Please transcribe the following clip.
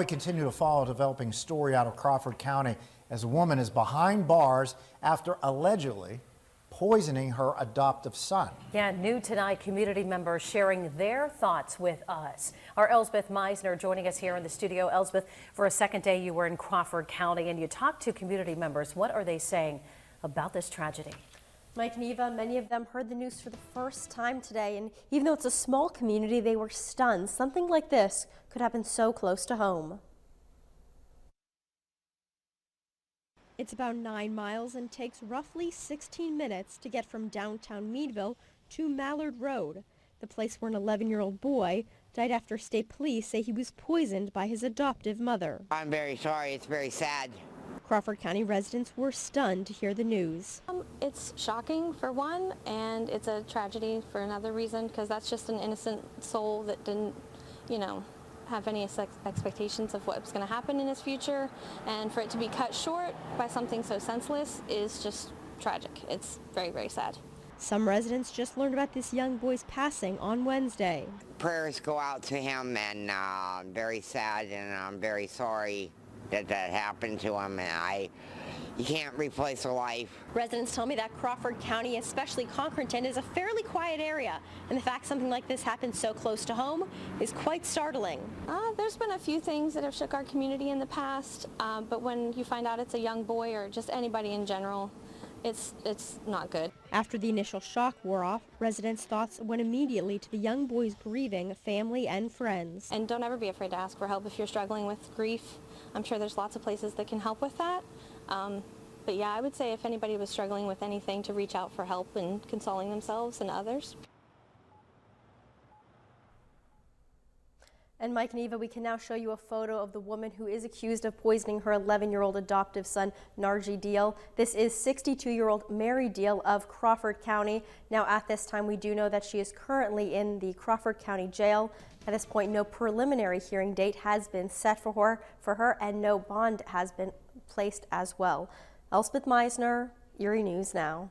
We continue to follow a developing story out of Crawford County as a woman is behind bars after allegedly poisoning her adoptive son. Yeah, new tonight, community members sharing their thoughts with us. Our Elsbeth Meisner joining us here in the studio. Elsbeth, for a second day you were in Crawford County and you talked to community members. What are they saying about this tragedy? Mike and Eva, many of them heard the news for the first time today, and even though it's a small community, they were stunned. Something like this could happen so close to home. It's about 9 miles and takes roughly 16 minutes to get from downtown Meadville to Mallard Road, the place where an 11-year-old boy died after state police say he was poisoned by his adoptive mother. I'm very sorry. It's very sad. Crawford County residents were stunned to hear the news. It's shocking for one, and it's a tragedy for another reason, because that's just an innocent soul that didn't, have any expectations of what's going to happen in his future, and for it to be cut short by something so senseless is just tragic. It's very, very sad. Some residents just learned about this young boy's passing on Wednesday. Prayers go out to him, and I'm very sad, and I'm very sorry that happened to him. And you can't replace a life. Residents tell me that Crawford County, especially Concordton, is a fairly quiet area, and the fact something like this happens so close to home is quite startling. There's been a few things that have shook our community in the past, but when you find out it's a young boy or just anybody in general, it's not good. After the initial shock wore off, residents' thoughts went immediately to the young boy's grieving family and friends. And don't ever be afraid to ask for help if you're struggling with grief. I'm sure there's lots of places that can help with that. But yeah, I would say if anybody was struggling with anything, to reach out for help and consoling themselves and others. And Mike and Eva, we can now show you a photo of the woman who is accused of poisoning her 11-year-old adoptive son, Narji Deal. This is 62-year-old Mary Deal of Crawford County. Now, at this time, we do know that she is currently in the Crawford County Jail. At this point, no preliminary hearing date has been set for her, and no bond has been placed as well. Elsbeth Meisner, Erie News Now.